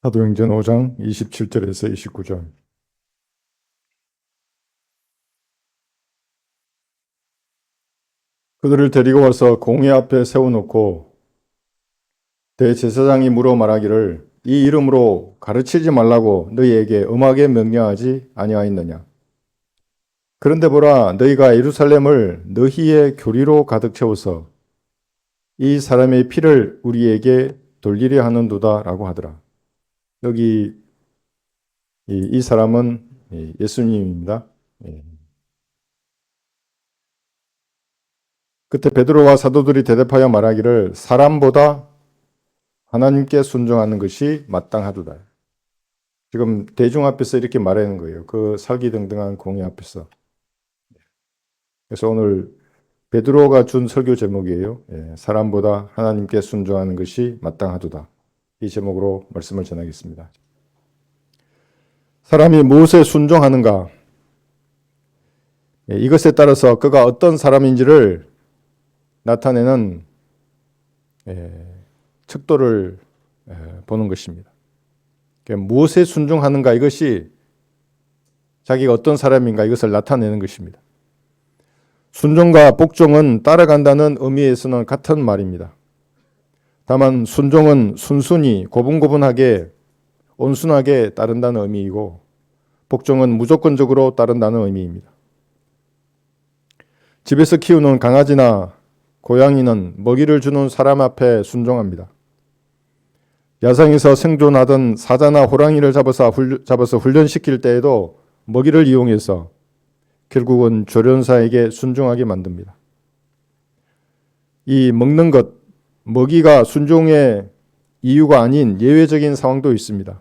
사도행전 5장 27절에서 29절. 그들을 데리고 와서 공회 앞에 세워놓고 대제사장이 물어 말하기를 이 이름으로 가르치지 말라고 너희에게 엄하게 명령하지 아니하였느냐. 그런데 보라, 너희가 예루살렘을 너희의 교리로 가득 채워서 이 사람의 피를 우리에게 돌리려 하는도다 라고 하더라. 여기 이 사람은 예수님입니다. 그때 베드로와 사도들이 대답하여 말하기를 사람보다 하나님께 순종하는 것이 마땅하도다. 지금 대중 앞에서 이렇게 말하는 거예요. 그 살기등등한 공회 앞에서. 그래서 오늘 베드로가 준 설교 제목이에요. 사람보다 하나님께 순종하는 것이 마땅하도다. 이 제목으로 말씀을 전하겠습니다. 사람이 무엇에 순종하는가? 이것에 따라서 그가 어떤 사람인지를 나타내는 척도를 보는 것입니다. 무엇에 순종하는가, 이것이 자기가 어떤 사람인가 이것을 나타내는 것입니다. 순종과 복종은 따라간다는 의미에서는 같은 말입니다. 다만 순종은 순순히 고분고분하게 온순하게 따른다는 의미이고 복종은 무조건적으로 따른다는 의미입니다. 집에서 키우는 강아지나 고양이는 먹이를 주는 사람 앞에 순종합니다. 야생에서 생존하던 사자나 호랑이를 잡아서 훈련시킬 때에도 먹이를 이용해서 결국은 조련사에게 순종하게 만듭니다. 이 먹는 것, 먹이가 순종의 이유가 아닌 예외적인 상황도 있습니다.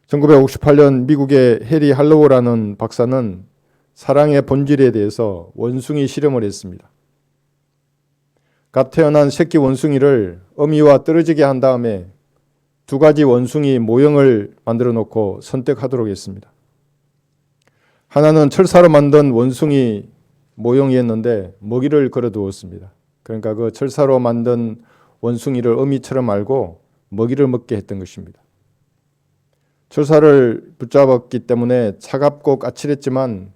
1958년 미국의 해리 할로우라는 박사는 사랑의 본질에 대해서 원숭이 실험을 했습니다. 갓 태어난 새끼 원숭이를 어미와 떨어지게 한 다음에 두 가지 원숭이 모형을 만들어 놓고 선택하도록 했습니다. 하나는 철사로 만든 원숭이 모형이었는데 먹이를 걸어 두었습니다. 그러니까 그 철사로 만든 원숭이를 어미처럼 알고 먹이를 먹게 했던 것입니다. 철사를 붙잡았기 때문에 차갑고 까칠했지만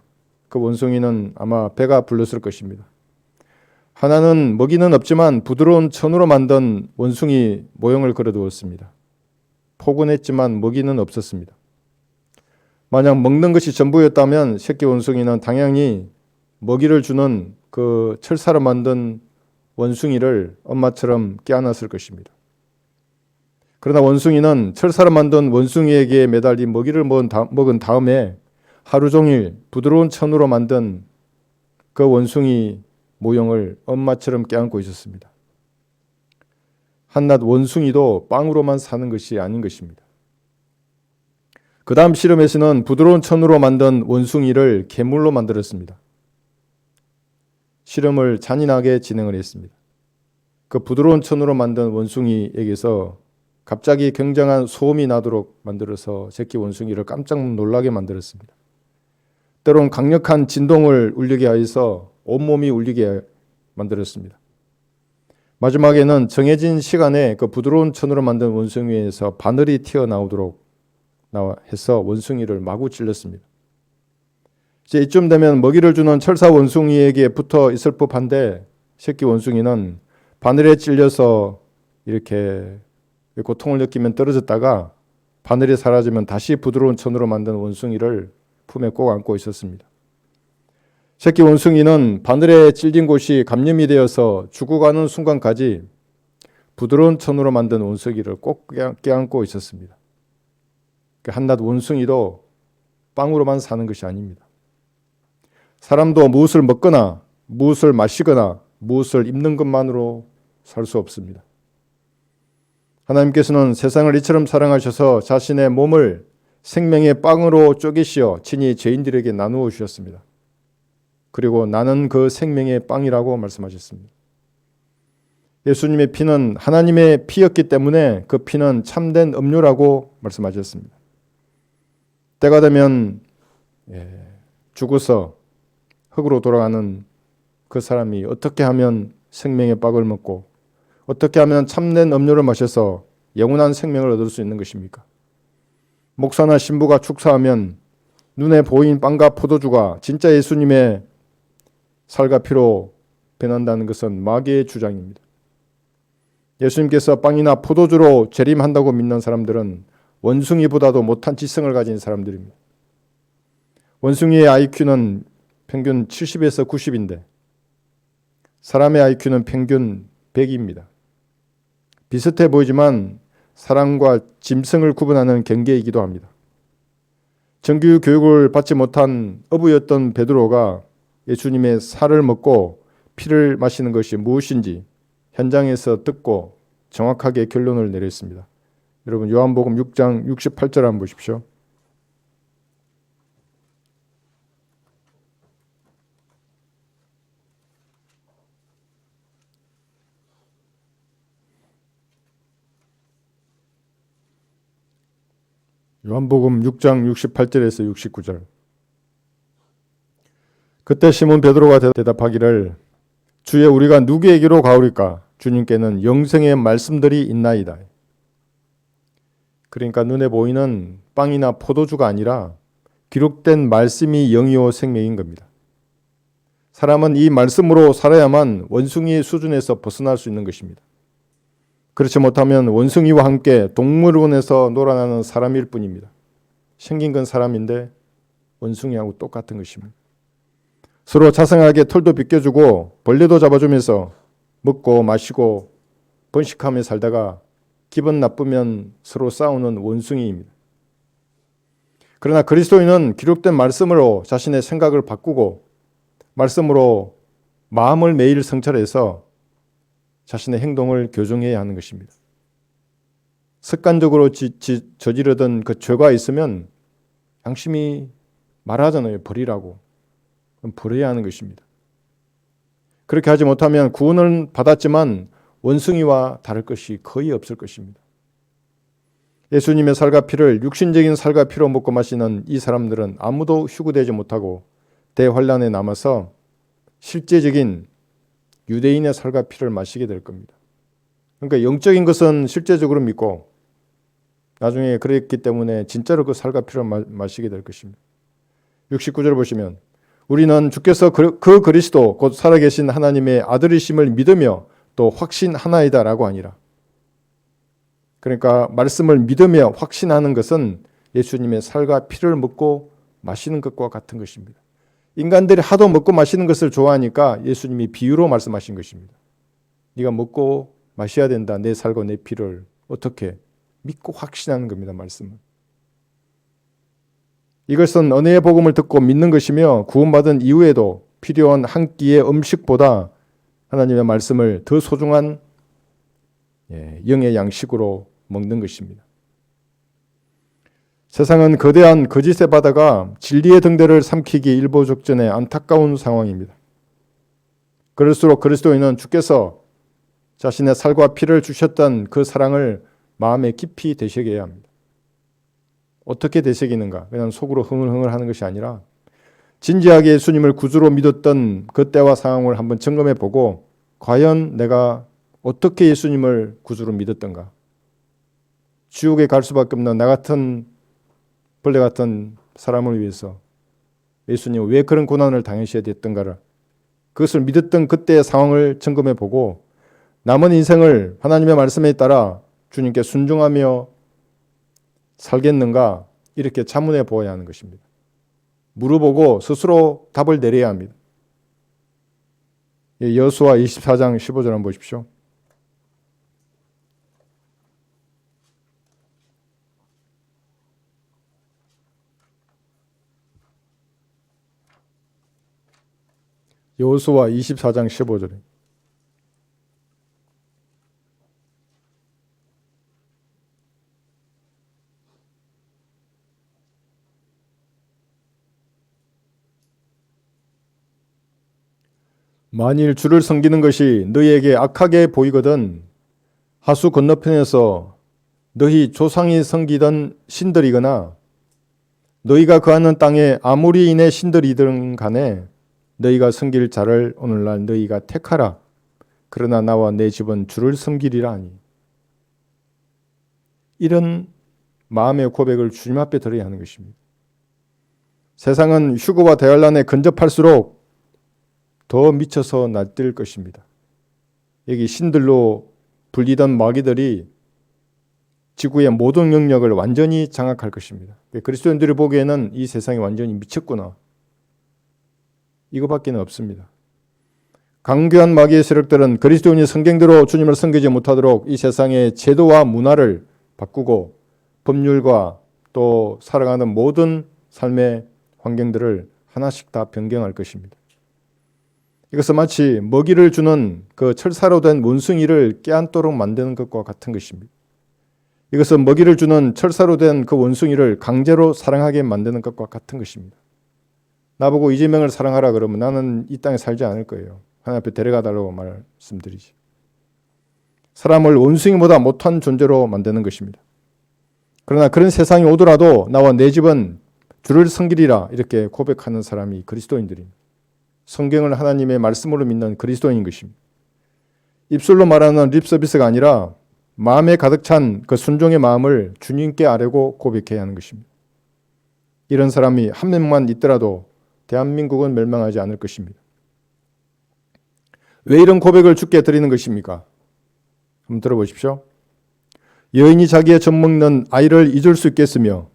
그 원숭이는 아마 배가 불렀을 것입니다. 하나는 먹이는 없지만 부드러운 천으로 만든 원숭이 모형을 걸어 두었습니다. 포근했지만 먹이는 없었습니다. 만약 먹는 것이 전부였다면 새끼 원숭이는 당연히 먹이를 주는 그 철사로 만든 원숭이를 엄마처럼 껴안았을 것입니다. 그러나 원숭이는 철사로 만든 원숭이에게 매달린 먹이를 먹은 다음에 하루 종일 부드러운 천으로 만든 그 원숭이 모형을 엄마처럼 껴안고 있었습니다. 한낱 원숭이도 빵으로만 사는 것이 아닌 것입니다. 그 다음 실험에서는 부드러운 천으로 만든 원숭이를 괴물로 만들었습니다. 실험을 잔인하게 진행을 했습니다. 그 부드러운 천으로 만든 원숭이에게서 갑자기 굉장한 소음이 나도록 만들어서 새끼 원숭이를 깜짝 놀라게 만들었습니다. 때론 강력한 진동을 울리게 하여서 온몸이 울리게 만들었습니다. 마지막에는 정해진 시간에 그 부드러운 천으로 만든 원숭이에서 바늘이 튀어나오도록 해서 원숭이를 마구 찔렀습니다. 이제 이쯤 되면 먹이를 주는 철사 원숭이에게 붙어 있을 법한데 새끼 원숭이는 바늘에 찔려서 이렇게 고통을 느끼면 떨어졌다가 바늘이 사라지면 다시 부드러운 천으로 만든 원숭이를 품에 꼭 안고 있었습니다. 새끼 원숭이는 바늘에 찔린 곳이 감염이 되어서 죽어가는 순간까지 부드러운 천으로 만든 원숭이를 꼭 껴안고 있었습니다. 한낱 원숭이도 빵으로만 사는 것이 아닙니다. 사람도 무엇을 먹거나 무엇을 마시거나 무엇을 입는 것만으로 살 수 없습니다. 하나님께서는 세상을 이처럼 사랑하셔서 자신의 몸을 생명의 빵으로 쪼개시어 친히 죄인들에게 나누어 주셨습니다. 그리고 나는 그 생명의 빵이라고 말씀하셨습니다. 예수님의 피는 하나님의 피였기 때문에 그 피는 참된 음료라고 말씀하셨습니다. 때가 되면 죽어서 흙으로 돌아가는 그 사람이 어떻게 하면 생명의 빵을 먹고 어떻게 하면 참된 음료를 마셔서 영원한 생명을 얻을 수 있는 것입니까? 목사나 신부가 축사하면 눈에 보인 빵과 포도주가 진짜 예수님의 살과 피로 변한다는 것은 마귀의 주장입니다. 예수님께서 빵이나 포도주로 재림한다고 믿는 사람들은 원숭이보다도 못한 지성을 가진 사람들입니다. 원숭이의 IQ는 평균 70에서 90인데 사람의 IQ는 평균 100입니다. 비슷해 보이지만 사람과 짐승을 구분하는 경계이기도 합니다. 정규 교육을 받지 못한 어부였던 베드로가 예수님의 살을 먹고 피를 마시는 것이 무엇인지 현장에서 듣고 정확하게 결론을 내렸습니다. 여러분 요한복음 6장 68절 한번 보십시오. 요한복음 6장 68절에서 69절. 그때 시몬 베드로가 대답하기를 주여 우리가 누구에게로 가오리까? 주님께는 영생의 말씀들이 있나이다. 그러니까 눈에 보이는 빵이나 포도주가 아니라 기록된 말씀이 영이요 생명인 겁니다. 사람은 이 말씀으로 살아야만 원숭이의 수준에서 벗어날 수 있는 것입니다. 그렇지 못하면 원숭이와 함께 동물원에서 놀아나는 사람일 뿐입니다. 생긴 건 사람인데 원숭이하고 똑같은 것입니다. 서로 자상하게 털도 벗겨주고 벌레도 잡아주면서 먹고 마시고 번식하며 살다가 기분 나쁘면 서로 싸우는 원숭이입니다. 그러나 그리스도인은 기록된 말씀으로 자신의 생각을 바꾸고 말씀으로 마음을 매일 성찰해서 자신의 행동을 교정해야 하는 것입니다. 습관적으로 저지르던 그 죄가 있으면 양심이 말하잖아요. 버리라고. 그럼 버려야 하는 것입니다. 그렇게 하지 못하면 구원을 받았지만 원숭이와 다를 것이 거의 없을 것입니다. 예수님의 살과 피를 육신적인 살과 피로 먹고 마시는 이 사람들은 아무도 휴구되지 못하고 대환란에 남아서 실제적인 유대인의 살과 피를 마시게 될 겁니다. 그러니까 영적인 것은 실제적으로 믿고 나중에 그랬기 때문에 진짜로 그 살과 피를 마시게 될 것입니다. 69절 보시면 우리는 주께서 그 그리스도 곧 살아계신 하나님의 아들이심을 믿으며 또 확신하나이다 라고 하니라. 그러니까 말씀을 믿으며 확신하는 것은 예수님의 살과 피를 먹고 마시는 것과 같은 것입니다. 인간들이 하도 먹고 마시는 것을 좋아하니까 예수님이 비유로 말씀하신 것입니다. 네가 먹고 마셔야 된다. 내 살과 내 피를. 어떻게? 믿고 확신하는 겁니다. 말씀은. 이것은 은혜의 복음을 듣고 믿는 것이며 구원받은 이후에도 필요한 한 끼의 음식보다 하나님의 말씀을 더 소중한 영의 양식으로 먹는 것입니다. 세상은 거대한 거짓의 바다가 진리의 등대를 삼키기 일보 직전의 안타까운 상황입니다. 그럴수록 그리스도인은 주께서 자신의 살과 피를 주셨던 그 사랑을 마음에 깊이 되새겨야 합니다. 어떻게 되새기는가? 그냥 속으로 흥얼흥얼 하는 것이 아니라 진지하게 예수님을 구주로 믿었던 그때와 상황을 한번 점검해 보고 과연 내가 어떻게 예수님을 구주로 믿었던가? 지옥에 갈 수밖에 없는 나 같은 벌레 같은 사람을 위해서 예수님 왜 그런 고난을 당하셔야 됐던가를 그것을 믿었던 그때의 상황을 점검해 보고 남은 인생을 하나님의 말씀에 따라 주님께 순종하며 살겠는가 이렇게 자문해 보아야 하는 것입니다. 물어보고 스스로 답을 내려야 합니다. 여호수아 24장 15절 한번 보십시오. 여호수아 24장 15절에 만일 주를 섬기는 것이 너희에게 악하게 보이거든 하수 건너편에서 너희 조상이 섬기던 신들이거나 너희가 거하는 땅에 아모리인의 신들이든 간에 너희가 섬길 자를 오늘날 너희가 택하라. 그러나 나와 내 집은 주를 섬기리라 하니. 이런 마음의 고백을 주님 앞에 드려야 하는 것입니다. 세상은 휴거와 대환란에 근접할수록 더 미쳐서 날뛸 것입니다. 여기 신들로 불리던 마귀들이 지구의 모든 영역을 완전히 장악할 것입니다. 그리스도인들이 보기에는 이 세상이 완전히 미쳤구나. 이거밖에 없습니다. 강교한 마귀의 세력들은 그리스도인이 성경대로 주님을 섬기지 못하도록 이 세상의 제도와 문화를 바꾸고 법률과 또 살아가는 모든 삶의 환경들을 하나씩 다 변경할 것입니다. 이것은 마치 먹이를 주는 그 철사로 된 원숭이를 깨안도록 만드는 것과 같은 것입니다. 이것은 먹이를 주는 철사로 된 그 원숭이를 강제로 사랑하게 만드는 것과 같은 것입니다. 나보고 이재명을 사랑하라 그러면 나는 이 땅에 살지 않을 거예요. 하나님 앞에 데려가달라고 말씀드리지. 사람을 원숭이보다 못한 존재로 만드는 것입니다. 그러나 그런 세상이 오더라도 나와 내 집은 주를 섬기리라 이렇게 고백하는 사람이 그리스도인들입니다. 성경을 하나님의 말씀으로 믿는 그리스도인인 것입니다. 입술로 말하는 립서비스가 아니라 마음에 가득 찬 그 순종의 마음을 주님께 아뢰고 고백해야 하는 것입니다. 이런 사람이 한 명만 있더라도 대한민국은 멸망하지 않을 것입니다. 왜 이런 고백을 주께 드리는 것입니까? 한번 들어보십시오. 여인이 자기의 젖 먹는 아이를 잊을 수 있겠으며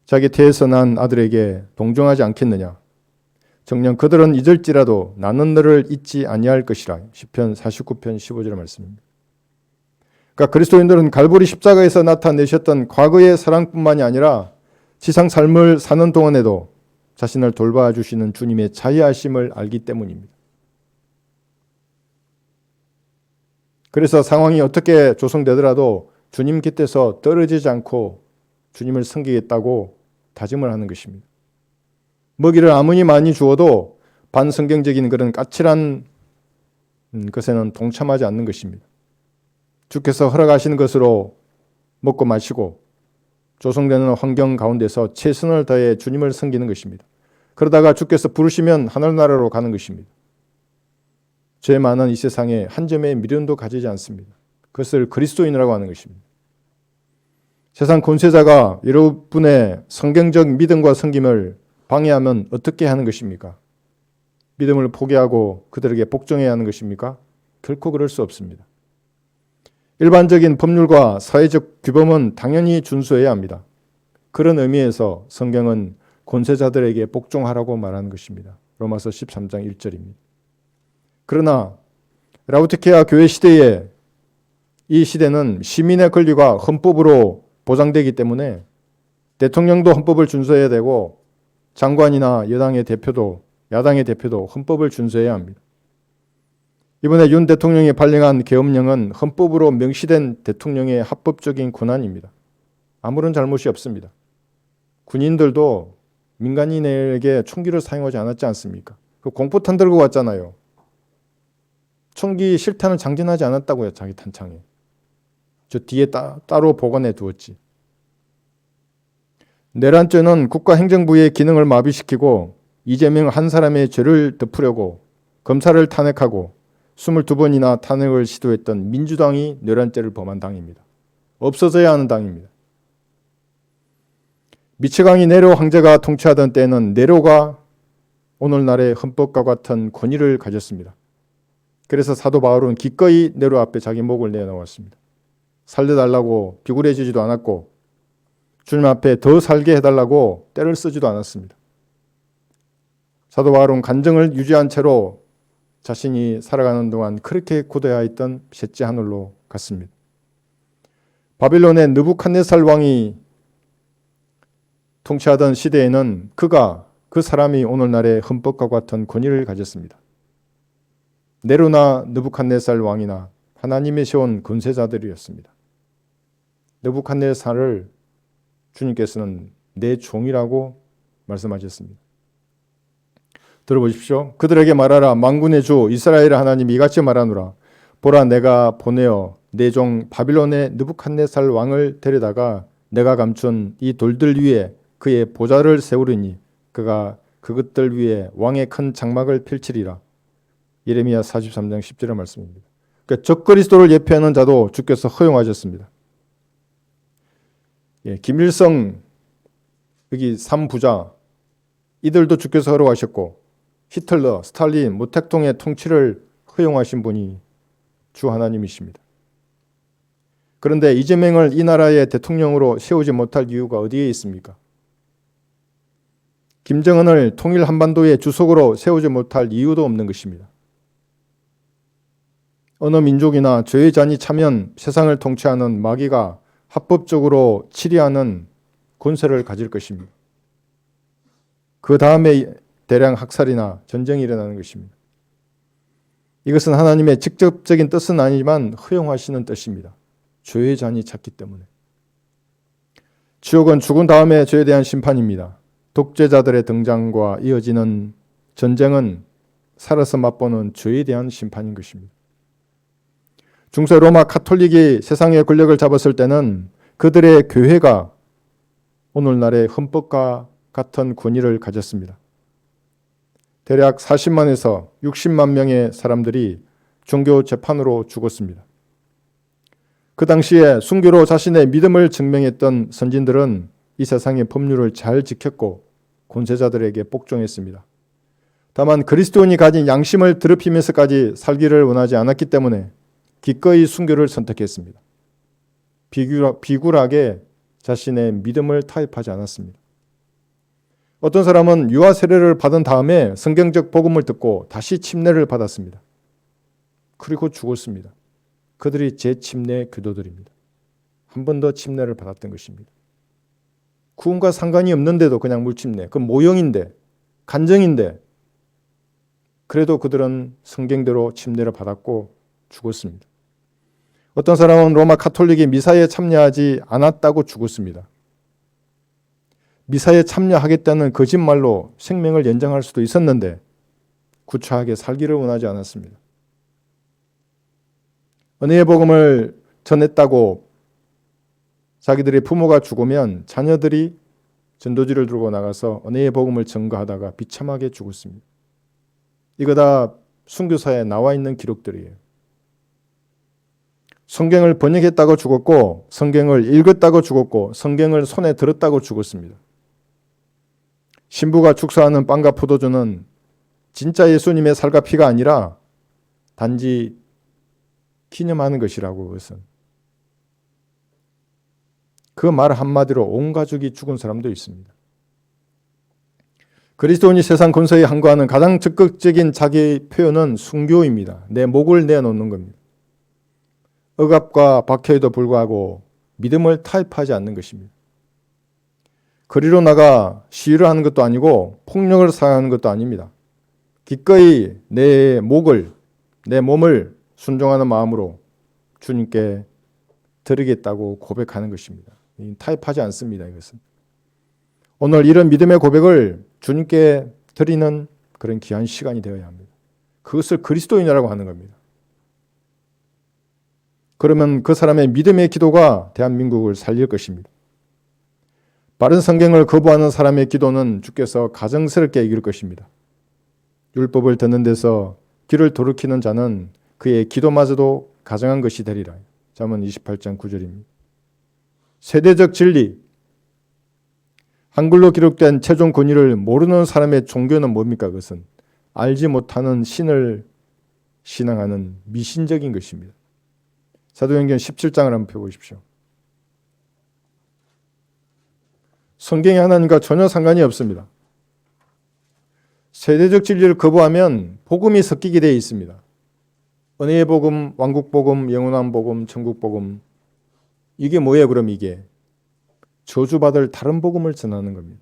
자기 태에서 난 아들에게 동정하지 않겠느냐. 정녕 그들은 잊을지라도 나는 너를 잊지 아니할 것이라. 시편 49편 15절의 말씀입니다. 그러니까 그리스도인들은 갈보리 십자가에서 나타내셨던 과거의 사랑뿐만이 아니라 지상 삶을 사는 동안에도 자신을 돌봐주시는 주님의 자애하심을 알기 때문입니다. 그래서 상황이 어떻게 조성되더라도 주님 곁에서 떨어지지 않고 주님을 섬기겠다고 다짐을 하는 것입니다. 먹이를 아무리 많이 주어도 반성경적인 그런 까칠한 것에는 동참하지 않는 것입니다. 주께서 허락하시는 것으로 먹고 마시고 조성되는 환경 가운데서 최선을 다해 주님을 섬기는 것입니다. 그러다가 주께서 부르시면 하늘나라로 가는 것입니다. 죄 많은 이 세상에 한 점의 미련도 가지지 않습니다. 그것을 그리스도인이라고 하는 것입니다. 세상 권세자가 여러분의 성경적 믿음과 섬김을 방해하면 어떻게 하는 것입니까? 믿음을 포기하고 그들에게 복종해야 하는 것입니까? 결코 그럴 수 없습니다. 일반적인 법률과 사회적 규범은 당연히 준수해야 합니다. 그런 의미에서 성경은 권세자들에게 복종하라고 말하는 것입니다. 로마서 13장 1절입니다. 그러나 라우디케아 교회 시대에 이 시대는 시민의 권리가 헌법으로 보장되기 때문에 대통령도 헌법을 준수해야 되고 장관이나 여당의 대표도 야당의 대표도 헌법을 준수해야 합니다. 이번에 윤 대통령이 발령한 계엄령은 헌법으로 명시된 대통령의 합법적인 권한입니다. 아무런 잘못이 없습니다. 군인들도 민간인에게 총기를 사용하지 않았지 않습니까? 그 공포탄 들고 왔잖아요. 총기 실탄을 장전하지 않았다고요. 자기 탄창에. 저 뒤에 따로 보관해 두었지. 내란죄는 국가행정부의 기능을 마비시키고 이재명 한 사람의 죄를 덮으려고 검사를 탄핵하고 22번이나 탄핵을 시도했던 민주당이 내란죄를 범한 당입니다. 없어져야 하는 당입니다. 미치광이 네로 황제가 통치하던 때에는 네로가 오늘날의 헌법과 같은 권위를 가졌습니다. 그래서 사도 바울은 기꺼이 네로 앞에 자기 목을 내어놓았습니다. 살려달라고 비굴해지지도 않았고 주님 앞에 더 살게 해달라고 때를 쓰지도 않았습니다. 사도 바울은 간증을 유지한 채로 자신이 살아가는 동안 그렇게 고대하였던 셋째 하늘로 갔습니다. 바빌론의 느부갓네살 왕이 통치하던 시대에는 그 사람이 오늘날의 헌법과 같은 권위를 가졌습니다. 네로나 느부갓네살 왕이나 하나님의 세운 권세자들이었습니다. 느부갓네살을 주님께서는 내 종이라고 말씀하셨습니다. 들어보십시오. 그들에게 말하라. 만군의 주 이스라엘의 하나님이 이같이 말하노라. 보라, 내가 보내어 내 종 바빌론의 느부갓네살 왕을 데려다가 내가 감춘 이 돌들 위에 그의 보좌를 세우리니 그가 그것들 위에 왕의 큰 장막을 펼치리라. 예레미야 43장 10절의 말씀입니다. 그러니까 적그리스도를 예표하는 자도 주께서 허용하셨습니다. 김일성 여기 3부자 이들도 주께서 허락하셨고 히틀러, 스탈린, 모택동의 통치를 허용하신 분이 주 하나님이십니다. 그런데 이재명을 이 나라의 대통령으로 세우지 못할 이유가 어디에 있습니까? 김정은을 통일 한반도의 주석으로 세우지 못할 이유도 없는 것입니다. 어느 민족이나 죄의 잔이 차면 세상을 통치하는 마귀가 합법적으로 치리하는 권세를 가질 것입니다. 그 다음에 대량 학살이나 전쟁이 일어나는 것입니다. 이것은 하나님의 직접적인 뜻은 아니지만 허용하시는 뜻입니다. 죄의 잔이 찼기 때문에. 지옥은 죽은 다음에 죄에 대한 심판입니다. 독재자들의 등장과 이어지는 전쟁은 살아서 맛보는 죄에 대한 심판인 것입니다. 중세 로마 카톨릭이 세상의 권력을 잡았을 때는 그들의 교회가 오늘날의 헌법과 같은 권위를 가졌습니다. 대략 40만에서 60만 명의 사람들이 종교 재판으로 죽었습니다. 그 당시에 순교로 자신의 믿음을 증명했던 선진들은 이 세상의 법률을 잘 지켰고 권세자들에게 복종했습니다. 다만 그리스도인이 가진 양심을 더럽히면서까지 살기를 원하지 않았기 때문에 기꺼이 순교를 선택했습니다. 비굴하게 자신의 믿음을 타협하지 않았습니다. 어떤 사람은 유아 세례를 받은 다음에 성경적 복음을 듣고 다시 침례를 받았습니다. 그리고 죽었습니다. 그들이 재침례 교도들입니다. 한 번 더 침례를 받았던 것입니다. 구원과 상관이 없는데도 그냥 물침례, 그 모형인데, 간정인데 그래도 그들은 성경대로 침례를 받았고 죽었습니다. 어떤 사람은 로마 카톨릭이 미사에 참여하지 않았다고 죽었습니다. 미사에 참여하겠다는 거짓말로 생명을 연장할 수도 있었는데 구차하게 살기를 원하지 않았습니다. 은혜의 복음을 전했다고 자기들의 부모가 죽으면 자녀들이 전도지를 들고 나가서 은혜의 복음을 전가하다가 비참하게 죽었습니다. 이거 다 순교사에 나와 있는 기록들이에요. 성경을 번역했다고 죽었고 성경을 읽었다고 죽었고 성경을 손에 들었다고 죽었습니다. 신부가 축사하는 빵과 포도주는 진짜 예수님의 살과 피가 아니라 단지 기념하는 것이라고. 그것은 그 말 한마디로 온 가족이 죽은 사람도 있습니다. 그리스도인이 세상 권세에 항거하는 가장 적극적인 자기 표현은 순교입니다. 내 목을 내놓는 겁니다. 억압과 박해에도 불구하고 믿음을 타협하지 않는 것입니다. 거리로 나가 시위를 하는 것도 아니고 폭력을 사용하는 것도 아닙니다. 기꺼이 내 목을, 내 몸을 순종하는 마음으로 주님께 드리겠다고 고백하는 것입니다. 타협하지 않습니다. 이것은 오늘 이런 믿음의 고백을 주님께 드리는 그런 귀한 시간이 되어야 합니다. 그것을 그리스도인이라고 하는 겁니다. 그러면 그 사람의 믿음의 기도가 대한민국을 살릴 것입니다. 바른 성경을 거부하는 사람의 기도는 주께서 가증스럽게 이길 것입니다. 율법을 듣는 데서 귀를 돌이키는 자는 그의 기도마저도 가증한 것이 되리라. 잠언 28장 9절입니다. 세대적 진리, 한글로 기록된 최종 권위를 모르는 사람의 종교는 뭡니까? 그것은 알지 못하는 신을 신앙하는 미신적인 것입니다. 사도행전 17장을 한번 펴보십시오. 성경이 하나님과 전혀 상관이 없습니다. 세대적 진리를 거부하면 복음이 섞이게 되어 있습니다. 은혜의 복음, 왕국 복음, 영원한 복음, 천국 복음. 이게 뭐예요? 그럼 이게 저주받을 다른 복음을 전하는 겁니다.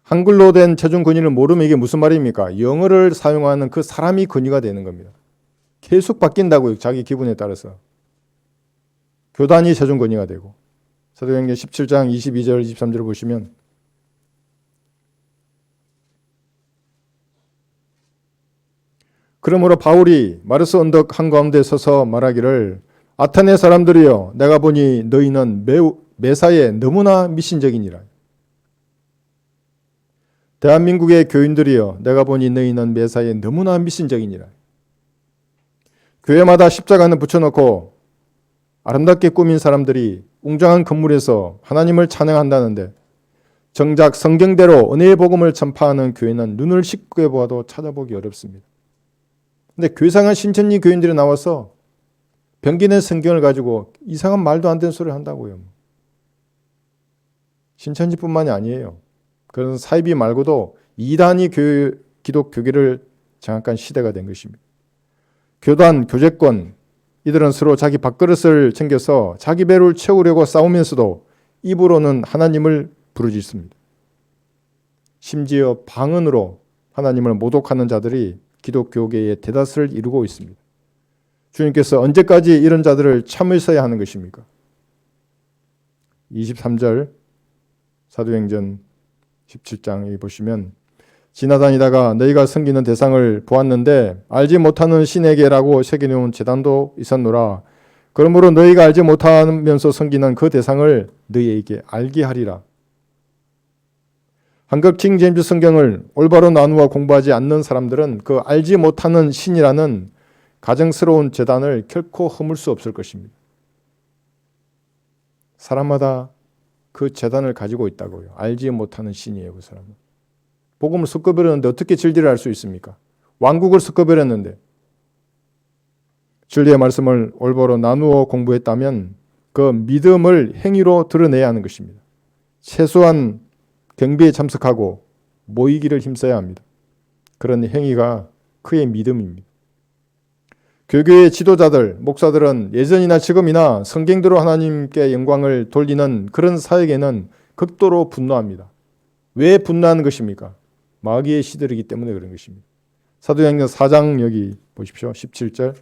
한글로 된 최종 권위를 모르면 이게 무슨 말입니까? 영어를 사용하는 그 사람이 권위가 되는 겁니다. 계속 바뀐다고요. 자기 기분에 따라서. 교단이 최종 권위가 되고. 사도행전 17장 22절 23절을 보시면 그러므로 바울이 마르스 언덕 한가운데 서서 말하기를 아테네 사람들이여 내가 보니 너희는 매사에 너무나 미신적이니라. 대한민국의 교인들이여 내가 보니 너희는 매사에 너무나 미신적이니라. 교회마다 십자가는 붙여놓고 아름답게 꾸민 사람들이 웅장한 건물에서 하나님을 찬양한다는데 정작 성경대로 은혜의 복음을 전파하는 교회는 눈을 씻게 보아도 찾아보기 어렵습니다. 근데 괴상한 신천지 교인들이 나와서 변기된 성경을 가지고 이상한 말도 안 되는 소리를 한다고요. 신천지뿐만이 아니에요. 그런 사이비 말고도 이단이 기독교계를 장악한 시대가 된 것입니다. 교단, 교제권, 이들은 서로 자기 밥그릇을 챙겨서 자기 배를 채우려고 싸우면서도 입으로는 하나님을 부르짖습니다. 심지어 방언으로 하나님을 모독하는 자들이 기독교계의 대다수를 이루고 있습니다. 주님께서 언제까지 이런 자들을 참으셔야 하는 것입니까? 23절 사도행전 17장에 보시면 지나다니다가 너희가 섬기는 대상을 보았는데 알지 못하는 신에게라고 새겨놓은 제단도 있었노라. 그러므로 너희가 알지 못하면서 섬기는 그 대상을 너희에게 알게 하리라. 한국 킹 제임스 성경을 올바로 나누어 공부하지 않는 사람들은 그 알지 못하는 신이라는 가증스러운 제단을 결코 허물 수 없을 것입니다. 사람마다 그 제단을 가지고 있다고요. 알지 못하는 신이에요, 그 사람은. 복음을 섞어버렸는데 어떻게 진리를 알 수 있습니까? 왕국을 섞어버렸는데 진리의 말씀을 올바로 나누어 공부했다면 그 믿음을 행위로 드러내야 하는 것입니다. 최소한 경배에 참석하고 모이기를 힘써야 합니다. 그런 행위가 그의 믿음입니다. 교교의 지도자들, 목사들은 예전이나 지금이나 성경대로 하나님께 영광을 돌리는 그런 사역에는 극도로 분노합니다. 왜 분노하는 것입니까? 마귀의 시들이기 때문에 그런 것입니다. 사도행전 4장 여기 보십시오. 17절.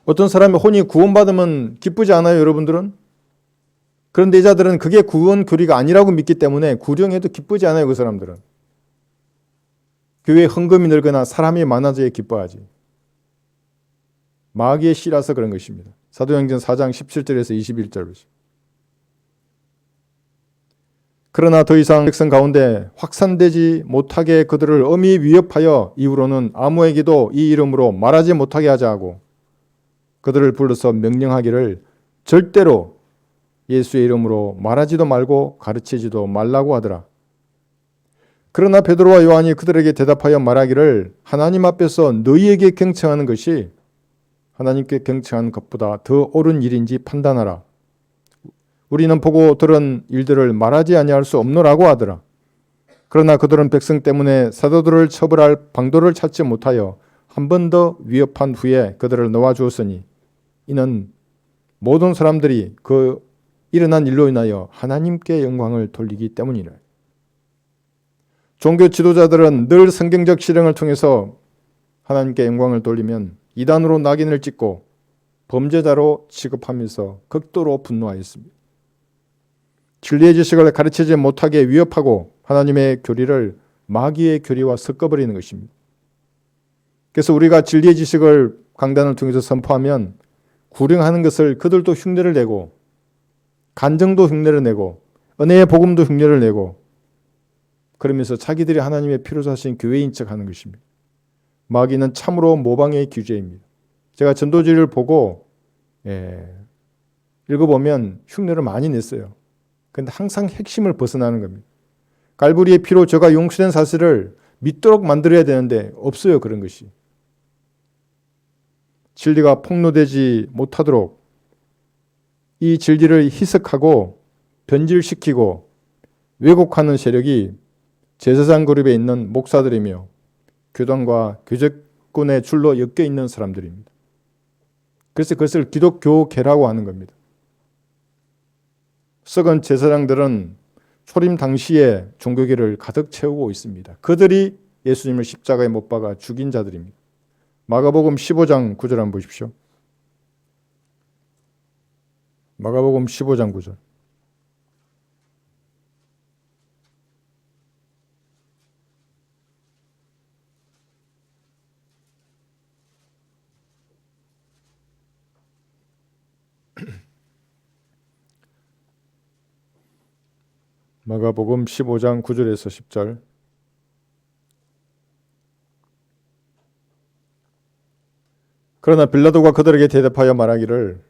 어떤 사람이 혼이 구원받으면 기쁘지 않아요, 여러분들은? 그런데 이 자들은 그게 구원 교리가 아니라고 믿기 때문에 구령해도 기쁘지 않아요, 그 사람들은. 교회에 헌금이 늘거나 사람이 많아져야 기뻐하지. 마귀의 씨라서 그런 것입니다. 사도행전 4장 17절에서 21절 보시죠. 그러나 더 이상 백성 가운데 확산되지 못하게 그들을 엄히 위협하여 이후로는 아무에게도 이 이름으로 말하지 못하게 하자 하고 그들을 불러서 명령하기를 절대로 예수의 이름으로 말하지도 말고 가르치지도 말라고 하더라. 그러나 베드로와 요한이 그들에게 대답하여 말하기를 하나님 앞에서 너희에게 경청하는 것이 하나님께 경청하는 것보다 더 옳은 일인지 판단하라. 우리는 보고 들은 일들을 말하지 아니할 수 없노라고 하더라. 그러나 그들은 백성 때문에 사도들을 처벌할 방도를 찾지 못하여 한 번 더 위협한 후에 그들을 놓아주었으니 이는 모든 사람들이 그 일어난 일로 인하여 하나님께 영광을 돌리기 때문이라. 종교 지도자들은 늘 성경적 실행을 통해서 하나님께 영광을 돌리면 이단으로 낙인을 찍고 범죄자로 취급하면서 극도로 분노하였습니다. 진리의 지식을 가르치지 못하게 위협하고 하나님의 교리를 마귀의 교리와 섞어버리는 것입니다. 그래서 우리가 진리의 지식을 강단을 통해서 선포하면 구령하는 것을 그들도 흉내를 내고 간정도 흉내를 내고 은혜의 복음도 흉내를 내고 그러면서 자기들이 하나님의 피로 사신 교회인 척하는 것입니다. 마귀는 참으로 모방의 규제입니다. 제가 전도지를 보고 읽어보면 흉내를 많이 냈어요. 그런데 항상 핵심을 벗어나는 겁니다. 갈보리의 피로 저가 용서된 사실을 믿도록 만들어야 되는데 없어요, 그런 것이. 진리가 폭로되지 못하도록 이 진리를 희석하고 변질시키고 왜곡하는 세력이 제사장 그룹에 있는 목사들이며 교단과 교제권의 줄로 엮여 있는 사람들입니다. 그래서 그것을 기독교계라고 하는 겁니다. 썩은 제사장들은 초림 당시에 종교계를 가득 채우고 있습니다. 그들이 예수님을 십자가에 못 박아 죽인 자들입니다. 마가복음 15장 9절 한번 보십시오. 마가복음 15장 9절. 마가복음 15장 9절에서 10절. 그러나 빌라도가 그들에게 대답하여 말하기를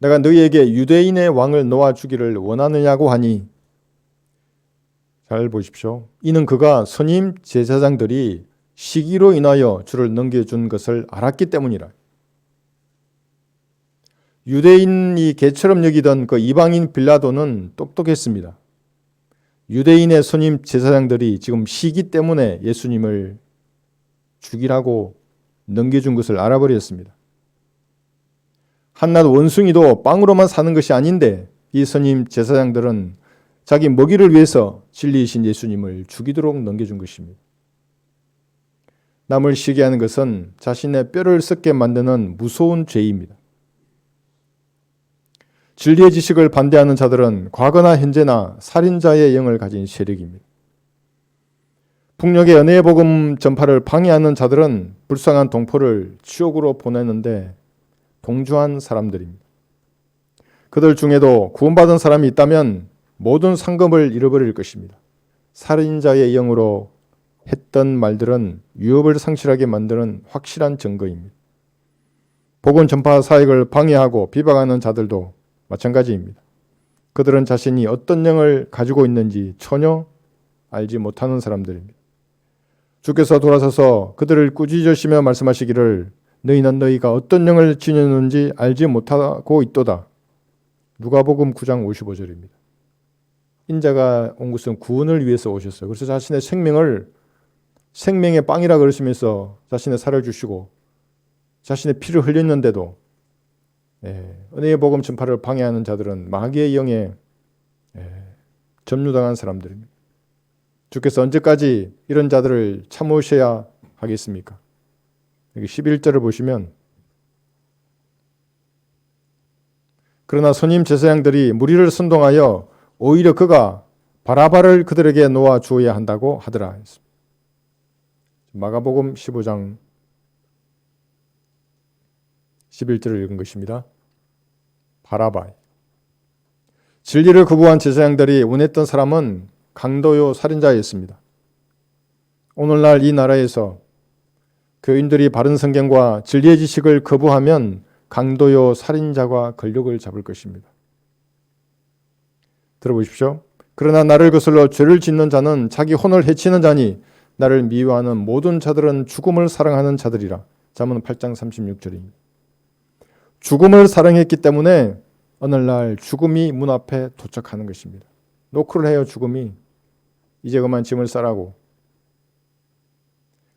내가 너희에게 유대인의 왕을 놓아주기를 원하느냐고 하니, 잘 보십시오. 이는 그가 선임 제사장들이 시기로 인하여 주를 넘겨준 것을 알았기 때문이라. 유대인이 개처럼 여기던 그 이방인 빌라도는 똑똑했습니다. 유대인의 선임 제사장들이 지금 시기 때문에 예수님을 죽이라고 넘겨준 것을 알아버렸습니다. 한낱 원숭이도 빵으로만 사는 것이 아닌데 이 선임 제사장들은 자기 먹이를 위해서 진리이신 예수님을 죽이도록 넘겨준 것입니다. 남을 시기하는 것은 자신의 뼈를 썩게 만드는 무서운 죄입니다. 진리의 지식을 반대하는 자들은 과거나 현재나 살인자의 영을 가진 세력입니다. 북녘의 은혜의 복음 전파를 방해하는 자들은 불쌍한 동포를 지옥으로 보내는데 동조한 사람들입니다. 그들 중에도 구원받은 사람이 있다면 모든 상급을 잃어버릴 것입니다. 살인자의 영으로 했던 말들은 유업을 상실하게 만드는 확실한 증거입니다. 복음 전파 사역을 방해하고 비방하는 자들도 마찬가지입니다. 그들은 자신이 어떤 영을 가지고 있는지 전혀 알지 못하는 사람들입니다. 주께서 돌아서서 그들을 꾸짖으시며 말씀하시기를 너희는 너희가 어떤 영을 지녔는지 알지 못하고 있도다. 누가복음 9장 55절입니다. 인자가 온 것은 구원을 위해서 오셨어요. 그래서 자신의 생명을 생명의 빵이라 그러시면서 자신의 살을 주시고 자신의 피를 흘렸는데도 은혜의 복음 전파를 방해하는 자들은 마귀의 영에 점유당한 사람들입니다. 주께서 언제까지 이런 자들을 참으셔야 하겠습니까? 여기 11절을 보시면 그러나 선임 제사장들이 무리를 선동하여 오히려 그가 바라바를 그들에게 놓아 주어야 한다고 하더라. 마가복음 15장 11절을 읽은 것입니다. 바라바. 진리를 거부한 제사장들이 원했던 사람은 강도요 살인자였습니다. 오늘날 이 나라에서 교인들이 바른 성경과 진리의 지식을 거부하면 강도요 살인자가 권력을 잡을 것입니다. 들어보십시오. 그러나 나를 거슬러 죄를 짓는 자는 자기 혼을 해치는 자니 나를 미워하는 모든 자들은 죽음을 사랑하는 자들이라. 잠언 8장 36절입니다. 죽음을 사랑했기 때문에 오늘날 죽음이 문 앞에 도착하는 것입니다. 노크를 해요. 죽음이. 이제 그만 짐을 싸라고.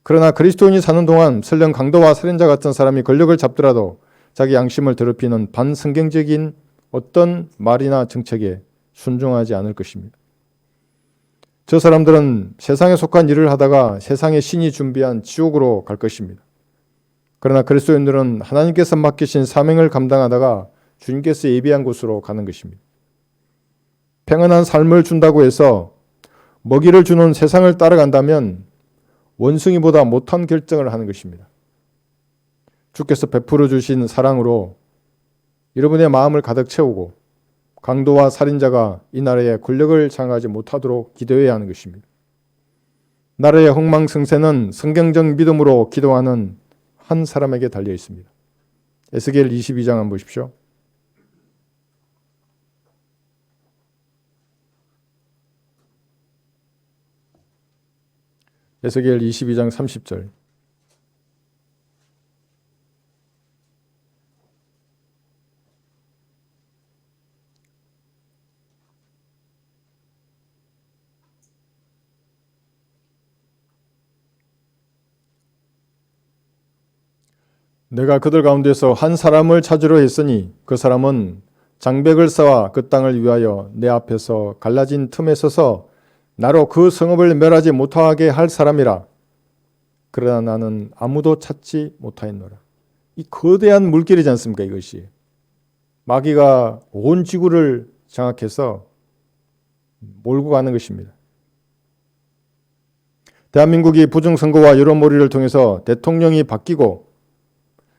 그러나 그리스도인이 사는 동안 설령 강도와 살인자 같은 사람이 권력을 잡더라도 자기 양심을 더럽히는 반성경적인 어떤 말이나 정책에 순종하지 않을 것입니다. 저 사람들은 세상에 속한 일을 하다가 세상의 신이 준비한 지옥으로 갈 것입니다. 그러나 그리스도인들은 하나님께서 맡기신 사명을 감당하다가 주님께서 예비한 곳으로 가는 것입니다. 평안한 삶을 준다고 해서 먹이를 주는 세상을 따라간다면 원숭이보다 못한 결정을 하는 것입니다. 주께서 베풀어 주신 사랑으로 여러분의 마음을 가득 채우고 강도와 살인자가 이 나라의 권력을 장악하지 못하도록 기도해야 하는 것입니다. 나라의 흥망성쇠는 성경적 믿음으로 기도하는 한 사람에게 달려 있습니다. 에스겔 22장 한번 보십시오. 에스겔 22장 30절. 내가 그들 가운데서 한 사람을 찾으려 했으니 그 사람은 장백을 쌓아 그 땅을 위하여 내 앞에서 갈라진 틈에 서서 나로 그 성읍을 멸하지 못하게 할 사람이라. 그러나 나는 아무도 찾지 못하였노라. 이 거대한 물길이지 않습니까? 이것이 마귀가 온 지구를 장악해서 몰고 가는 것입니다. 대한민국이 부정선거와 여론몰이를 통해서 대통령이 바뀌고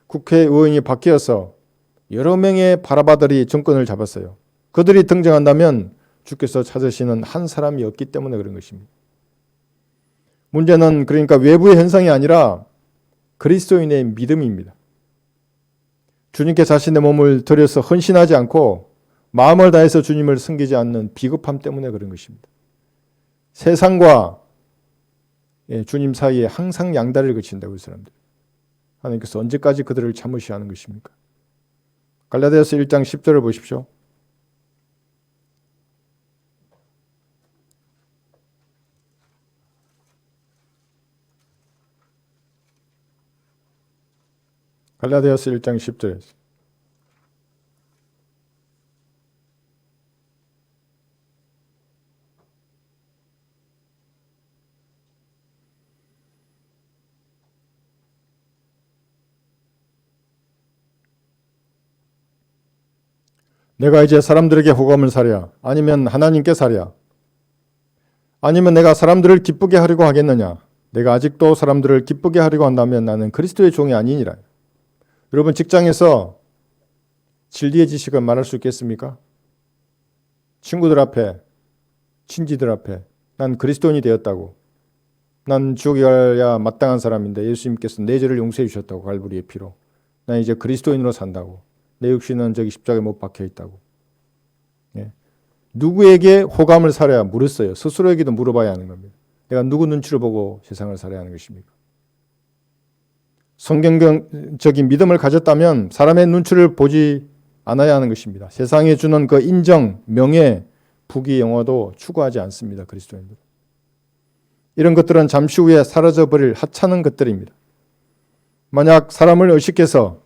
국회의원이 바뀌어서 여러 명의 바라바들이 정권을 잡았어요. 그들이 등장한다면 주께서 찾으시는 한 사람이 없기 때문에 그런 것입니다. 문제는 그러니까 외부의 현상이 아니라 그리스도인의 믿음입니다. 주님께 자신의 몸을 들여서 헌신하지 않고 마음을 다해서 주님을 섬기지 않는 비겁함 때문에 그런 것입니다. 세상과 주님 사이에 항상 양다리를 그친다고 이 사람들. 하나님께서 언제까지 그들을 참으셔야 하는 것입니까? 갈라디아서 1장 10절을 보십시오. 갈라디아서 1장 10절에 내가 이제 사람들에게 호감을 사랴 아니면 하나님께 사랴 아니면 내가 사람들을 기쁘게 하려고 하겠느냐 내가 아직도 사람들을 기쁘게 하려고 한다면 나는 그리스도의 종이 아니니라. 여러분 직장에서 진리의 지식을 말할 수 있겠습니까? 친구들 앞에 친지들 앞에 난 그리스도인이 되었다고 난 지옥에 가야 마땅한 사람인데 예수님께서 내 죄를 용서해 주셨다고 갈보리의 피로 난 이제 그리스도인으로 산다고 내 육신은 저기 십자가에 못 박혀 있다고. 예. 누구에게 호감을 살아야 물었어요. 스스로에게도 물어봐야 하는 겁니다. 내가 누구 눈치를 보고 세상을 살아야 하는 것입니까? 성경적인 믿음을 가졌다면 사람의 눈치를 보지 않아야 하는 것입니다. 세상에 주는 그 인정, 명예, 부귀, 영화도 추구하지 않습니다. 그리스도인들. 이런 것들은 잠시 후에 사라져버릴 하찮은 것들입니다. 만약 사람을 의식해서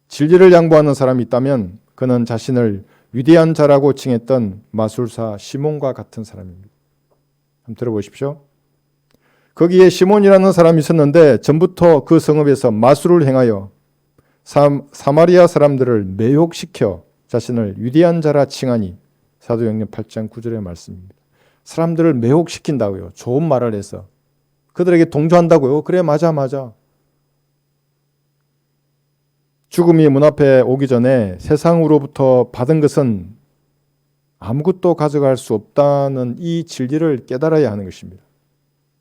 진리를 양보하는 사람이 있다면 그는 자신을 위대한 자라고 칭했던 마술사 시몬과 같은 사람입니다. 한번 들어보십시오. 거기에 시몬이라는 사람이 있었는데 전부터 그 성읍에서 마술을 행하여 사마리아 사람들을 매혹시켜 자신을 위대한 자라 칭하니 사도행전 8장 9절의 말씀입니다. 사람들을 매혹시킨다고요. 좋은 말을 해서 그들에게 동조한다고요. 그래 맞아. 죽음이 문 앞에 오기 전에 세상으로부터 받은 것은 아무것도 가져갈 수 없다는 이 진리를 깨달아야 하는 것입니다.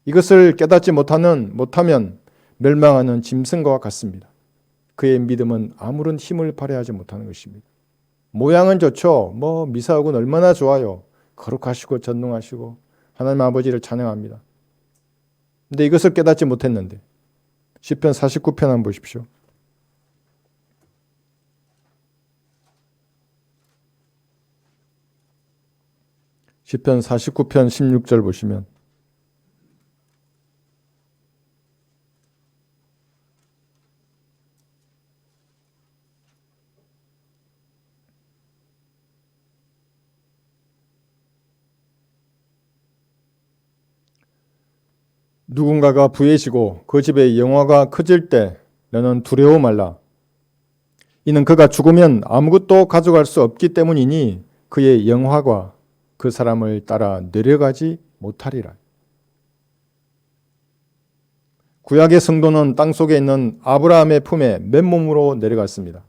이것을 깨닫지 못하면 멸망하는 짐승과 같습니다. 그의 믿음은 아무런 힘을 발휘하지 못하는 것입니다. 모양은 좋죠. 미사하고는 얼마나 좋아요. 거룩하시고 전능하시고 하나님 아버지를 찬양합니다. 근데 이것을 깨닫지 못했는데 시편 49편 한번 보십시오. 시편 49편 16절 보시면 누군가가 부해지고 그 집에 영화가 커질 때 너는 두려워 말라. 이는 그가 죽으면 아무것도 가져갈 수 없기 때문이니 그의 영화가 그 사람을 따라 내려가지 못하리라. 구약의 성도는 땅속에 있는 아브라함의 품에 맨몸으로 내려갔습니다.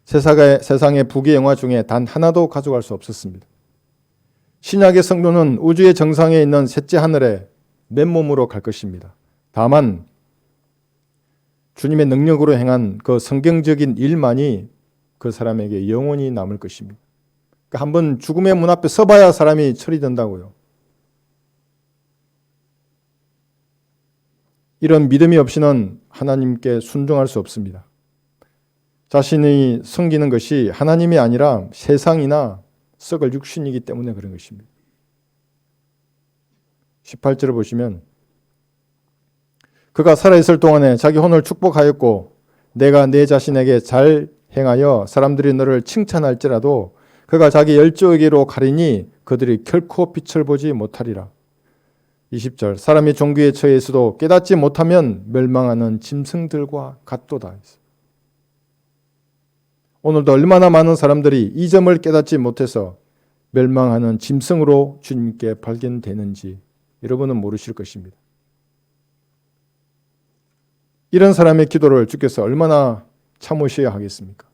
세상의 부귀 영화 중에 단 하나도 가져갈 수 없었습니다. 신약의 성도는 우주의 정상에 있는 셋째 하늘에 맨몸으로 갈 것입니다. 다만 주님의 능력으로 행한 그 성경적인 일만이 그 사람에게 영원히 남을 것입니다. 그러니까 한번 죽음의 문 앞에 서봐야 사람이 처리된다고요. 이런 믿음이 없이는 하나님께 순종할 수 없습니다. 자신이 섬기는 것이 하나님이 아니라 세상이나 썩을 육신이기 때문에 그런 것입니다. 18절을 보시면 그가 살아있을 동안에 자기 혼을 축복하였고 내가 내 자신에게 잘 행하여 사람들이 너를 칭찬할지라도 그가 자기 열조에게로 가리니 그들이 결코 빛을 보지 못하리라. 20절 사람이 종기에 처해 있어도 깨닫지 못하면 멸망하는 짐승들과 같도다. 오늘도 얼마나 많은 사람들이 이 점을 깨닫지 못해서 멸망하는 짐승으로 주님께 발견되는지 여러분은 모르실 것입니다. 이런 사람의 기도를 주께서 얼마나 참으셔야 하겠습니까?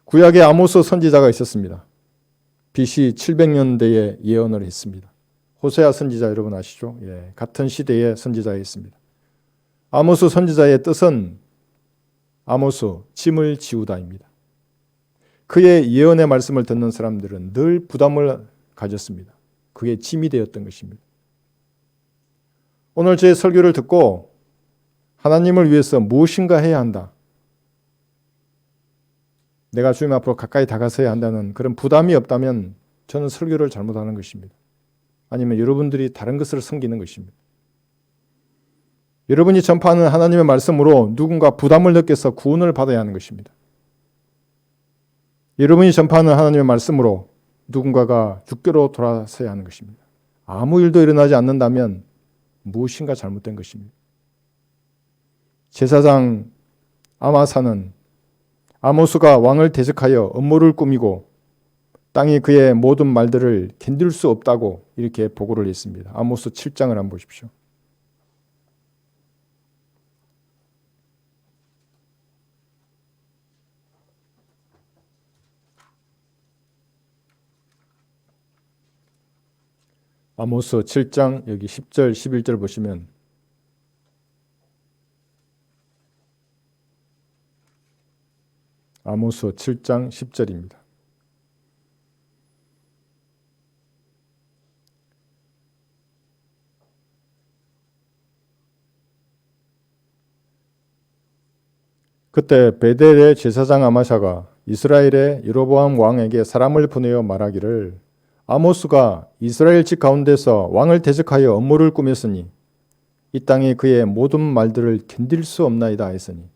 구약에 아모스 선지자가 있었습니다. BC 700년대에 예언을 했습니다. 호세아 선지자 여러분 아시죠? 같은 시대의 선지자였습니다. 아모스 선지자의 뜻은 아모스 짐을 지우다입니다. 그의 예언의 말씀을 듣는 사람들은 늘 부담을 가졌습니다. 그게 짐이 되었던 것입니다. 오늘 제 설교를 듣고 하나님을 위해서 무엇인가 해야 한다. 내가 주님 앞으로 가까이 다가서야 한다는 그런 부담이 없다면 저는 설교를 잘못하는 것입니다. 아니면 여러분들이 다른 것을 섬기는 것입니다. 여러분이 전파하는 하나님의 말씀으로 누군가 부담을 느껴서 구원을 받아야 하는 것입니다. 여러분이 전파하는 하나님의 말씀으로 누군가가 죽게로 돌아서야 하는 것입니다. 아무 일도 일어나지 않는다면 무엇인가 잘못된 것입니다. 제사장 아마사는 아모스가 왕을 대적하여 음모를 꾸미고 땅이 그의 모든 말들을 견딜 수 없다고 이렇게 보고를 했습니다. 아모스 7장을 한번 보십시오. 아모스 7장 여기 10절 11절 보시면 아모스 7장 10절입니다. 그때 베델의 제사장 아마샤가 이스라엘의 여로보암 왕에게 사람을 보내어 말하기를 아모스가 이스라엘 집 가운데서 왕을 대적하여 음모를 꾸몄으니 이 땅에 그의 모든 말들을 견딜 수 없나이다 했으니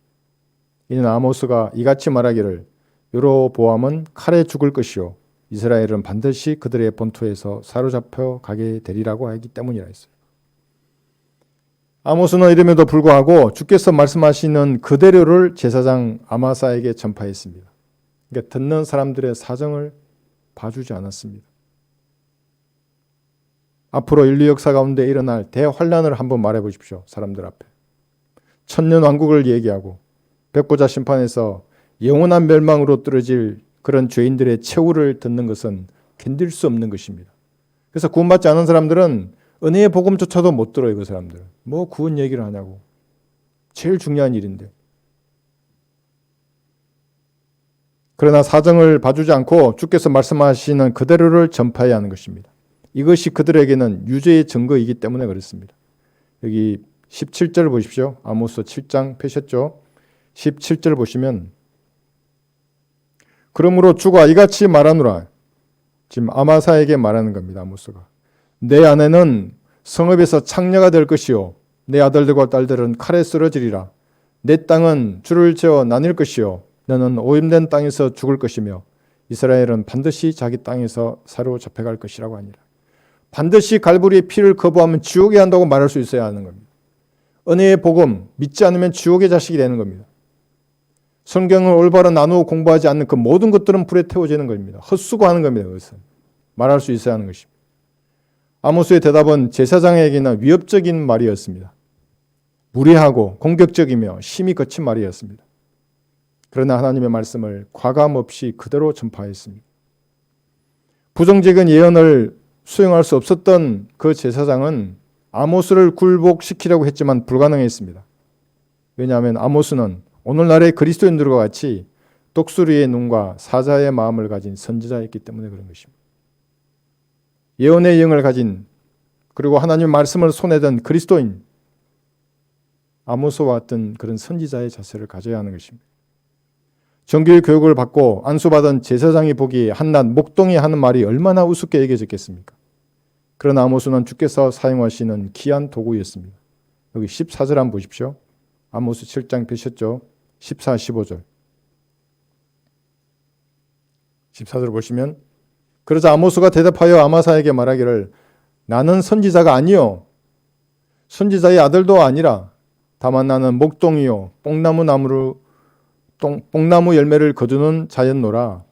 이는 아모스가 이같이 말하기를 여로보암은 칼에 죽을 것이요 이스라엘은 반드시 그들의 본토에서 사로잡혀 가게 되리라고 하기 때문이라 했어요. 아모스는 이름에도 불구하고 주께서 말씀하시는 그대로를 제사장 아마사에게 전파했습니다. 그러니까 듣는 사람들의 사정을 봐주지 않았습니다. 앞으로 인류 역사 가운데 일어날 대환란을 한번 말해보십시오. 사람들 앞에. 천년왕국을 얘기하고 백보자 심판에서 영원한 멸망으로 떨어질 그런 죄인들의 최후를 듣는 것은 견딜 수 없는 것입니다. 그래서 구원받지 않은 사람들은 은혜의 복음조차도 못 들어요. 그 사람들은. 뭐 구원 얘기를 하냐고. 제일 중요한 일인데. 그러나 사정을 봐주지 않고 주께서 말씀하시는 그대로를 전파해야 하는 것입니다. 이것이 그들에게는 유죄의 증거이기 때문에 그렇습니다. 여기 17절 보십시오. 아모스 7장 펴셨죠? 17절 보시면 그러므로 주가 이같이 말하노라. 지금 아마사에게 말하는 겁니다. 아모스가. 내 아내는 성읍에서 창녀가 될 것이요 내 아들들과 딸들은 칼에 쓰러지리라. 내 땅은 줄을 지어 나뉠 것이요 너는 오염된 땅에서 죽을 것이며 이스라엘은 반드시 자기 땅에서 사로잡혀갈 것이라고 하니라. 반드시 갈보리의 피를 거부하면 지옥에 한다고 말할 수 있어야 하는 겁니다. 은혜의 복음 믿지 않으면 지옥의 자식이 되는 겁니다. 성경을 올바로 나누어 공부하지 않는 그 모든 것들은 불에 태워지는 겁니다. 헛수고하는 겁니다. 그것은 말할 수 있어야 하는 것입니다. 아모스의 대답은 제사장에게는 위협적인 말이었습니다. 무례하고 공격적이며 심히 거친 말이었습니다. 그러나 하나님의 말씀을 과감 없이 그대로 전파했습니다. 부정적인 예언을 수용할 수 없었던 그 제사장은 아모스를 굴복시키려고 했지만 불가능했습니다. 왜냐하면 아모스는 오늘날의 그리스도인들과 같이 독수리의 눈과 사자의 마음을 가진 선지자였기 때문에 그런 것입니다. 예언의 영을 가진 그리고 하나님의 말씀을 손에 든 그리스도인 아모스와 같은 그런 선지자의 자세를 가져야 하는 것입니다. 정규 교육을 받고 안수받은 제사장이 보기에 한낱 목동이 하는 말이 얼마나 우습게 여겨졌겠습니까? 그러나 아모스는 주께서 사용하시는 귀한 도구였습니다. 여기 14절 한번 보십시오. 아모스 7장 펴셨죠? 14, 15절. 14절 보시면 그러자 아모스가 대답하여 아마사에게 말하기를 나는 선지자가 아니요 선지자의 아들도 아니라 다만 나는 목동이요 뽕나무 열매를 거두는 자였노라.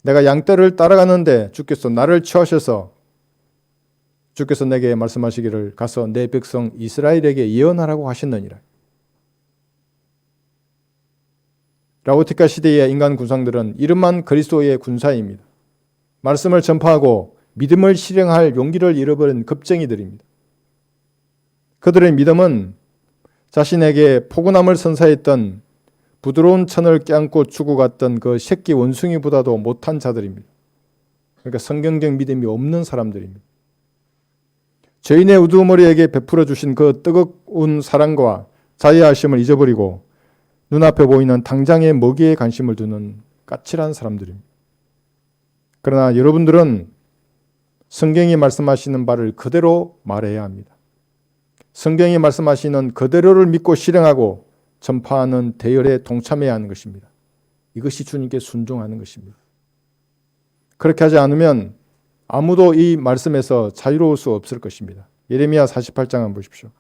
내가 양떼를 따라가는데 주께서 나를 취하셔서 주께서 내게 말씀하시기를 가서 내 백성 이스라엘에게 예언하라고 하셨느니라. 라오디카 시대의 인간 군상들은 이름만 그리스도의 군사입니다. 말씀을 전파하고 믿음을 실행할 용기를 잃어버린 겁쟁이들입니다. 그들의 믿음은 자신에게 포근함을 선사했던 부드러운 천을 껴안고 죽어갔던 그 새끼 원숭이보다도 못한 자들입니다. 그러니까 성경적 믿음이 없는 사람들입니다. 죄인의 우두머리에게 베풀어 주신 그 뜨거운 사랑과 자애하심을 잊어버리고 눈앞에 보이는 당장의 먹이에 관심을 두는 까칠한 사람들입니다. 그러나 여러분들은 성경이 말씀하시는 바를 그대로 말해야 합니다. 성경이 말씀하시는 그대로를 믿고 실행하고 전파하는 대열에 동참해야 하는 것입니다. 이것이 주님께 순종하는 것입니다. 그렇게 하지 않으면 아무도 이 말씀에서 자유로울 수 없을 것입니다. 예레미야 48장 한번 보십시오.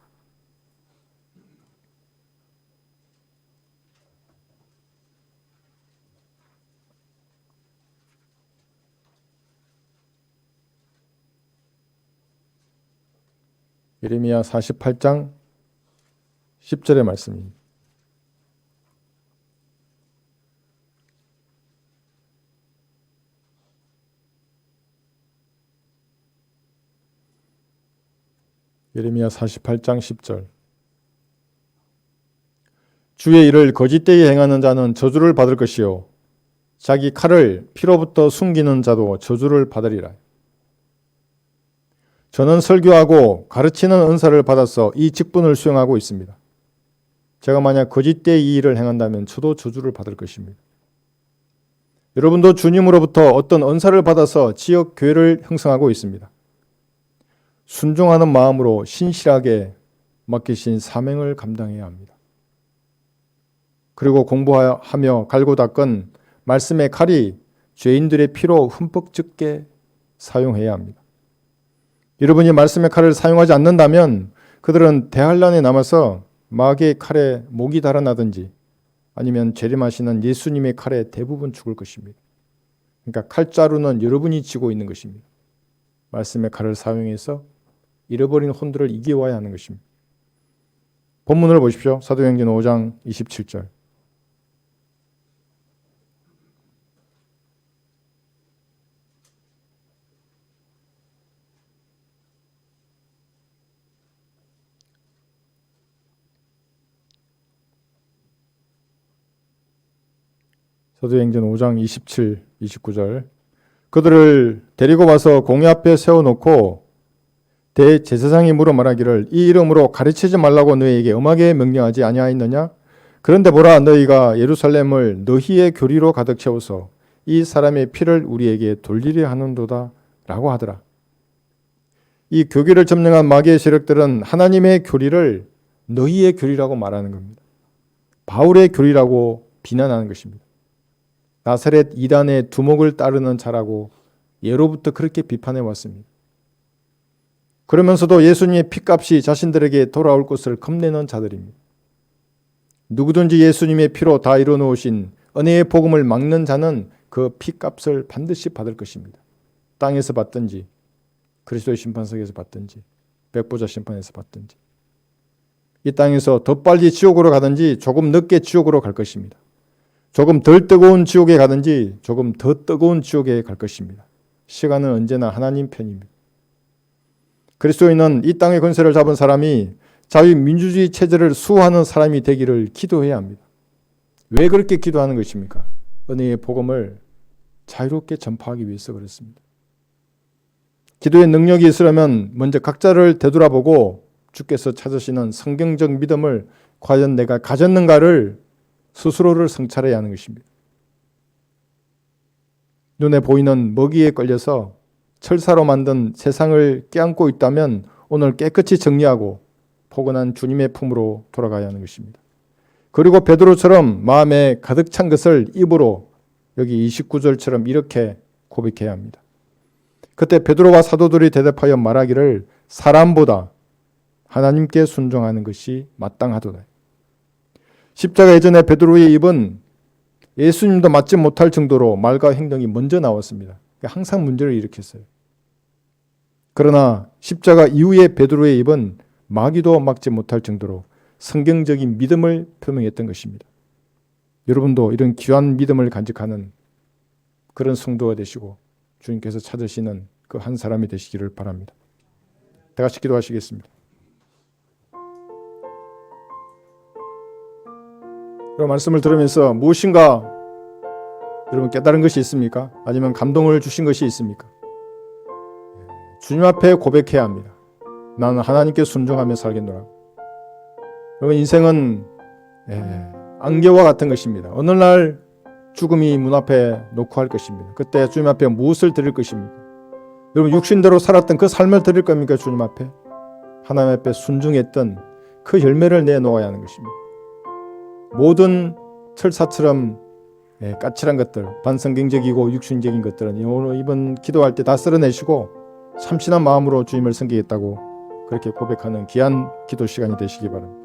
예레미야 48장 10절의 말씀입니다. 예레미야 48장 10절. 주의 일을 거짓되이 행하는 자는 저주를 받을 것이요 자기 칼을 피로부터 숨기는 자도 저주를 받으리라. 저는 설교하고 가르치는 은사를 받아서 이 직분을 수행하고 있습니다. 제가 만약 거짓되이 이 일을 행한다면 저도 저주를 받을 것입니다. 여러분도 주님으로부터 어떤 은사를 받아서 지역 교회를 형성하고 있습니다. 순종하는 마음으로 신실하게 맡기신 사명을 감당해야 합니다. 그리고 공부하며 갈고 닦은 말씀의 칼이 죄인들의 피로 흠뻑 젖게 사용해야 합니다. 여러분이 말씀의 칼을 사용하지 않는다면 그들은 대환란에 남아서 마귀의 칼에 목이 달아나든지 아니면 재림하시는 예수님의 칼에 대부분 죽을 것입니다. 그러니까 칼자루는 여러분이 쥐고 있는 것입니다. 말씀의 칼을 사용해서 잃어버린 혼들을 이겨와야 하는 것입니다. 본문을 보십시오. 사도행전 5장 27절. 사도행전 5장 27, 29절. 그들을 데리고 와서 공회 앞에 세워놓고 대제사장이 물어 말하기를 이 이름으로 가르치지 말라고 너희에게 엄하게 명령하지 아니하였느냐? 그런데 보라 너희가 예루살렘을 너희의 교리로 가득 채워서 이 사람의 피를 우리에게 돌리려 하는도다 라고 하더라. 이 교기를 점령한 마귀의 세력들은 하나님의 교리를 너희의 교리라고 말하는 겁니다. 바울의 교리라고 비난하는 것입니다. 나사렛 이단의 두목을 따르는 자라고 예로부터 그렇게 비판해 왔습니다. 그러면서도 예수님의 피값이 자신들에게 돌아올 것을 겁내는 자들입니다. 누구든지 예수님의 피로 다 이뤄놓으신 은혜의 복음을 막는 자는 그 피값을 반드시 받을 것입니다. 땅에서 받든지 그리스도의 심판석에서 받든지 백보자 심판에서 받든지 이 땅에서 더 빨리 지옥으로 가든지 조금 늦게 지옥으로 갈 것입니다. 조금 덜 뜨거운 지옥에 가든지 조금 더 뜨거운 지옥에 갈 것입니다. 시간은 언제나 하나님 편입니다. 그리스도인은 이 땅의 권세를 잡은 사람이 자유민주주의 체제를 수호하는 사람이 되기를 기도해야 합니다. 왜 그렇게 기도하는 것입니까? 은혜의 복음을 자유롭게 전파하기 위해서 그렇습니다. 기도의 능력이 있으려면 먼저 각자를 되돌아보고 주께서 찾으시는 성경적 믿음을 과연 내가 가졌는가를 스스로를 성찰해야 하는 것입니다. 눈에 보이는 먹이에 걸려서 철사로 만든 세상을 껴안고 있다면 오늘 깨끗이 정리하고 포근한 주님의 품으로 돌아가야 하는 것입니다. 그리고 베드로처럼 마음에 가득 찬 것을 입으로 여기 29절처럼 이렇게 고백해야 합니다. 그때 베드로와 사도들이 대답하여 말하기를 사람보다 하나님께 순종하는 것이 마땅하도다. 십자가 예전에 베드로의 입은 예수님도 맞지 못할 정도로 말과 행동이 먼저 나왔습니다. 항상 문제를 일으켰어요. 그러나 십자가 이후에 베드로의 입은 마귀도 막지 못할 정도로 성경적인 믿음을 표명했던 것입니다. 여러분도 이런 귀한 믿음을 간직하는 그런 성도가 되시고 주님께서 찾으시는 그 한 사람이 되시기를 바랍니다. 다 같이 기도하시겠습니다. 그런 말씀을 들으면서 무엇인가 여러분 깨달은 것이 있습니까? 아니면 감동을 주신 것이 있습니까? 주님 앞에 고백해야 합니다. 나는 하나님께 순종하며 살겠노라. 여러분 인생은 안개와 같은 것입니다. 어느 날 죽음이 문 앞에 놓고 할 것입니다. 그때 주님 앞에 무엇을 드릴 것입니까? 여러분 육신대로 살았던 그 삶을 드릴 겁니까? 주님 앞에 하나님 앞에 순종했던 그 열매를 내놓아야 하는 것입니다. 모든 철사처럼 까칠한 것들, 반성경적이고 육신적인 것들은 이번 기도할 때 다 쓸어내시고 참신한 마음으로 주님을 섬기겠다고 그렇게 고백하는 귀한 기도 시간이 되시기 바랍니다.